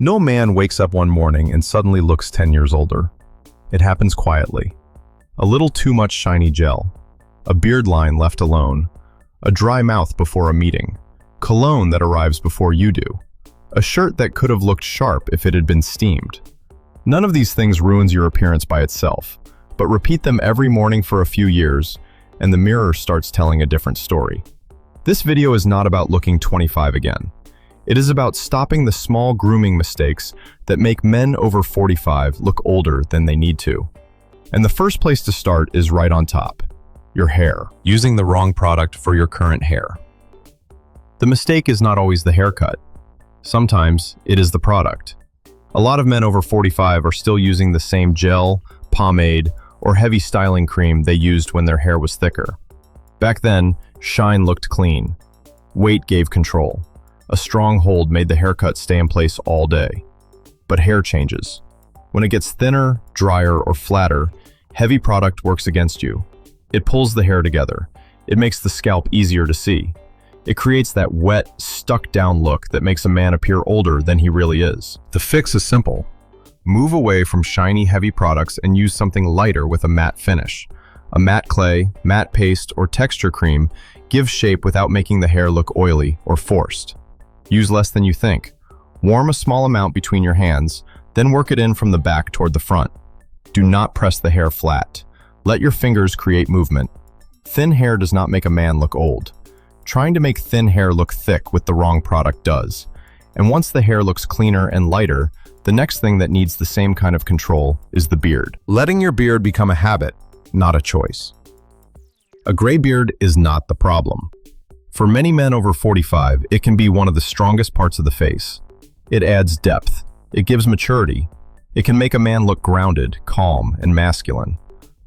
No man wakes up one morning and suddenly looks 10 years older. It happens quietly. A little too much shiny gel, a beard line left alone, a dry mouth before a meeting, cologne that arrives before you do, a shirt that could have looked sharp if it had been steamed. None of these things ruins your appearance by itself, but repeat them every morning for a few years, and the mirror starts telling a different story. This video is not about looking 25 again. It is about stopping the small grooming mistakes that make men over 45 look older than they need to. And the first place to start is right on top: your hair. Using the wrong product for your current hair. The mistake is not always the haircut. Sometimes it is the product. A lot of men over 45 are still using the same gel, pomade, or heavy styling cream they used when their hair was thicker. Back then, shine looked clean. Weight gave control. A strong hold made the haircut stay in place all day. But hair changes. When it gets thinner, drier, or flatter, heavy product works against you. It pulls the hair together. It makes the scalp easier to see. It creates that wet, stuck-down look that makes a man appear older than he really is. The fix is simple. Move away from shiny, heavy products and use something lighter with a matte finish. A matte clay, matte paste, or texture cream gives shape without making the hair look oily or forced. Use less than you think. Warm a small amount between your hands, then work it in from the back toward the front. Do not press the hair flat. Let your fingers create movement. Thin hair does not make a man look old. Trying to make thin hair look thick with the wrong product does. And once the hair looks cleaner and lighter, the next thing that needs the same kind of control is the beard. Letting your beard become a habit, not a choice. A gray beard is not the problem. For many men over 45, it can be one of the strongest parts of the face. It adds depth. It gives maturity. It can make a man look grounded, calm, and masculine.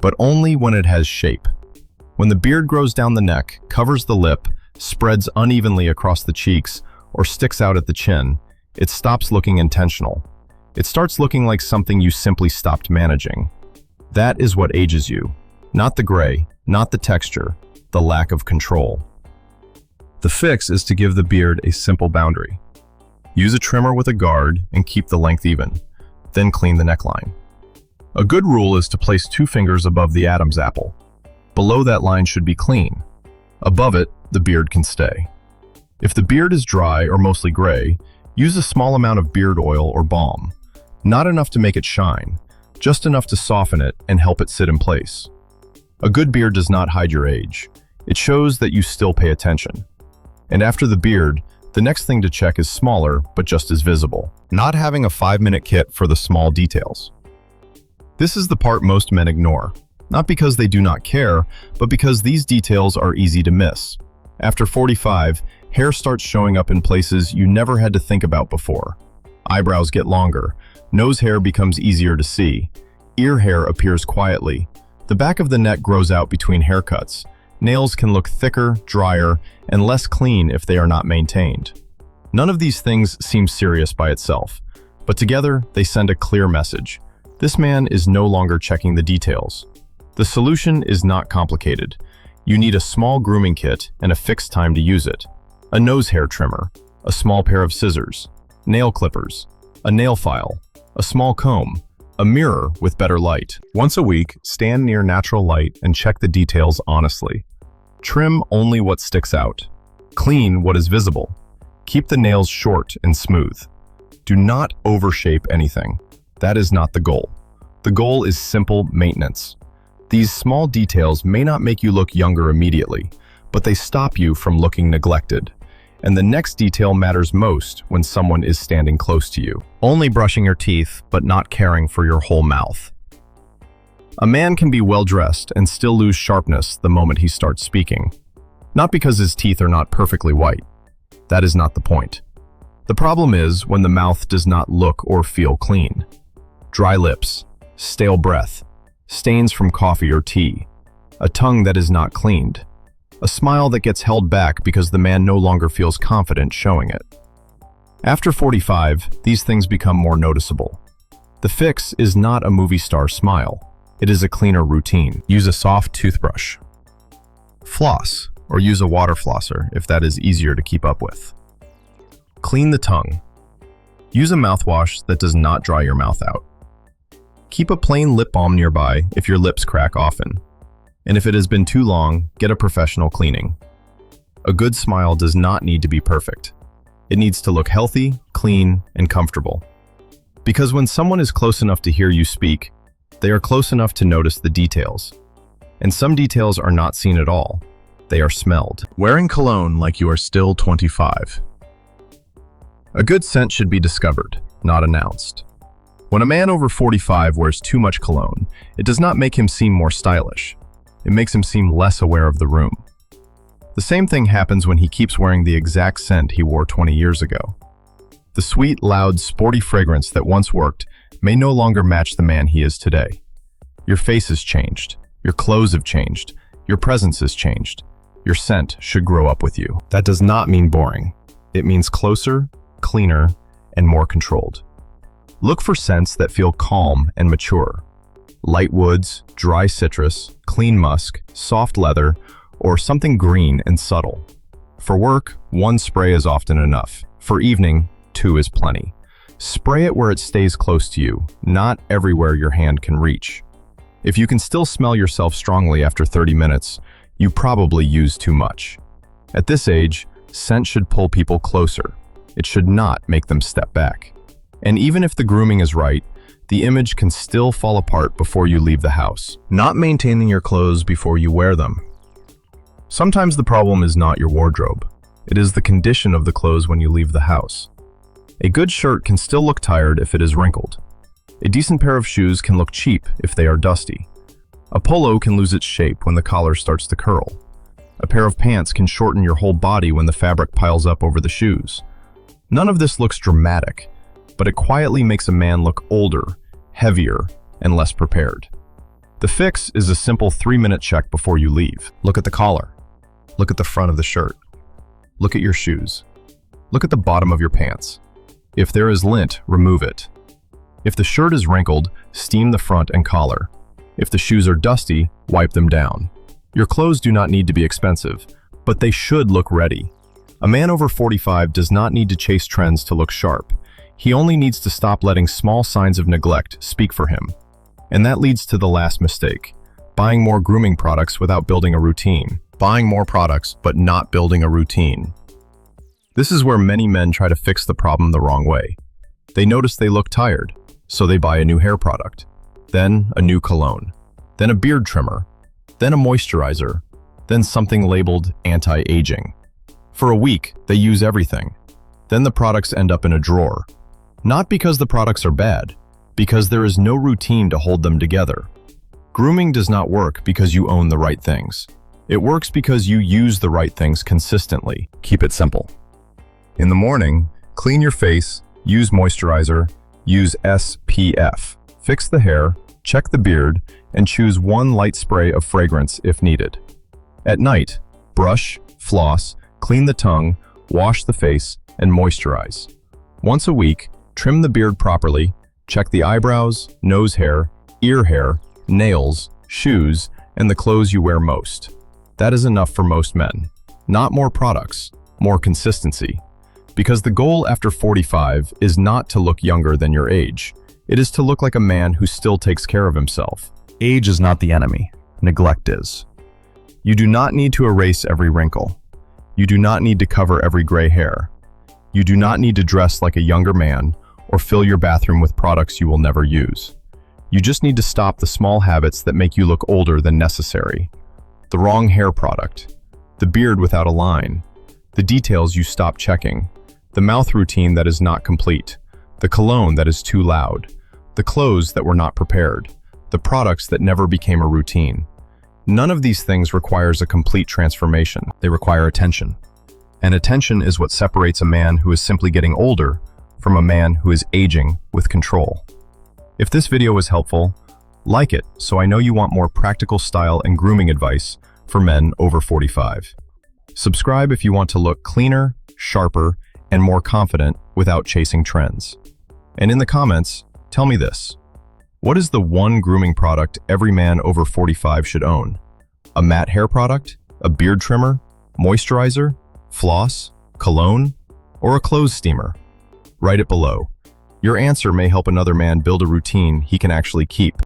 But only when it has shape. When the beard grows down the neck, covers the lip, spreads unevenly across the cheeks, or sticks out at the chin, it stops looking intentional. It starts looking like something you simply stopped managing. That is what ages you. Not the gray, not the texture, the lack of control. The fix is to give the beard a simple boundary. Use a trimmer with a guard and keep the length even. Then clean the neckline. A good rule is to place 2 fingers above the Adam's apple. Below that line should be clean. Above it, the beard can stay. If the beard is dry or mostly gray, use a small amount of beard oil or balm. Not enough to make it shine, just enough to soften it and help it sit in place. A good beard does not hide your age. It shows that you still pay attention. And after the beard, the next thing to check is smaller, but just as visible. Not having a 5-minute kit for the small details. This is the part most men ignore. Not because they do not care, but because these details are easy to miss. After 45, hair starts showing up in places you never had to think about before. Eyebrows get longer. Nose hair becomes easier to see. Ear hair appears quietly. The back of the neck grows out between haircuts. Nails can look thicker, drier, and less clean if they are not maintained. None of these things seem serious by itself, but together they send a clear message. This man is no longer checking the details. The solution is not complicated. You need a small grooming kit and a fixed time to use it. A nose hair trimmer, a small pair of scissors, nail clippers, a nail file, a small comb, a mirror with better light. Once a week, stand near natural light and check the details honestly. Trim only what sticks out. Clean what is visible. Keep the nails short and smooth. Do not overshape anything. That is not the goal. The goal is simple maintenance. These small details may not make you look younger immediately, but they stop you from looking neglected. And the next detail matters most when someone is standing close to you. Only brushing your teeth, but not caring for your whole mouth. A man can be well-dressed and still lose sharpness the moment he starts speaking. Not because his teeth are not perfectly white. That is not the point. The problem is when the mouth does not look or feel clean. Dry lips, stale breath, stains from coffee or tea, a tongue that is not cleaned, a smile that gets held back because the man no longer feels confident showing it. After 45, these things become more noticeable. The fix is not a movie star smile. It is a cleaner routine. Use a soft toothbrush. Floss, or use a water flosser if that is easier to keep up with. Clean the tongue. Use a mouthwash that does not dry your mouth out. Keep a plain lip balm nearby if your lips crack often. And if it has been too long, get a professional cleaning. A good smile does not need to be perfect. It needs to look healthy, clean, and comfortable. Because when someone is close enough to hear you speak, they are close enough to notice the details. And some details are not seen at all. They are smelled. Wearing cologne like you are still 25. A good scent should be discovered, not announced. When a man over 45 wears too much cologne, it does not make him seem more stylish. It makes him seem less aware of the room. The same thing happens when he keeps wearing the exact scent he wore 20 years ago. The sweet, loud, sporty fragrance that once worked may no longer match the man he is today. Your face has changed. Your clothes have changed. Your presence has changed. Your scent should grow up with you. That does not mean boring. It means closer, cleaner, and more controlled. Look for scents that feel calm and mature. Light woods, dry citrus, clean musk, soft leather, or something green and subtle. For work, 1 spray is often enough. For evening, 2 is plenty. Spray it where it stays close to you, not everywhere your hand can reach. If you can still smell yourself strongly after 30 minutes, you probably use too much. At this age, scent should pull people closer. It should not make them step back. And even if the grooming is right, the image can still fall apart before you leave the house. Not maintaining your clothes before you wear them. Sometimes the problem is not your wardrobe. It is the condition of the clothes when you leave the house. A good shirt can still look tired if it is wrinkled. A decent pair of shoes can look cheap if they are dusty. A polo can lose its shape when the collar starts to curl. A pair of pants can shorten your whole body when the fabric piles up over the shoes. None of this looks dramatic, but it quietly makes a man look older, heavier, and less prepared. The fix is a simple 3-minute check before you leave. Look at the collar. Look at the front of the shirt. Look at your shoes. Look at the bottom of your pants. If there is lint, remove it. If the shirt is wrinkled, steam the front and collar. If the shoes are dusty, wipe them down. Your clothes do not need to be expensive, but they should look ready. A man over 45 does not need to chase trends to look sharp. He only needs to stop letting small signs of neglect speak for him. And that leads to the last mistake: buying more grooming products without building a routine. Buying more products, but not building a routine. This is where many men try to fix the problem the wrong way. They notice they look tired, so they buy a new hair product, then a new cologne, then a beard trimmer, then a moisturizer, then something labeled anti-aging. For a week, they use everything. Then the products end up in a drawer. Not because the products are bad, because there is no routine to hold them together. Grooming does not work because you own the right things. It works because you use the right things consistently. Keep it simple. In the morning, clean your face, use moisturizer, use SPF, fix the hair, check the beard, and choose 1 light spray of fragrance if needed. At night, brush, floss, clean the tongue, wash the face, and moisturize. Once a week, trim the beard properly, check the eyebrows, nose hair, ear hair, nails, shoes, and the clothes you wear most. That is enough for most men. Not more products, more consistency. Because the goal after 45 is not to look younger than your age. It is to look like a man who still takes care of himself. Age is not the enemy. Neglect is. You do not need to erase every wrinkle. You do not need to cover every gray hair. You do not need to dress like a younger man or fill your bathroom with products you will never use. You just need to stop the small habits that make you look older than necessary. The wrong hair product, the beard without a line, the details you stop checking, the mouth routine that is not complete, the cologne that is too loud, the clothes that were not prepared, the products that never became a routine. None of these things requires a complete transformation. They require attention. And attention is what separates a man who is simply getting older from a man who is aging with control. If this video was helpful, like it so I know you want more practical style and grooming advice for men over 45. Subscribe if you want to look cleaner, sharper, and more confident without chasing trends. And in the comments, tell me this. What is the 1 grooming product every man over 45 should own? A matte hair product? A beard trimmer? Moisturizer? Floss? Cologne? Or a clothes steamer? Write it below. Your answer may help another man build a routine he can actually keep.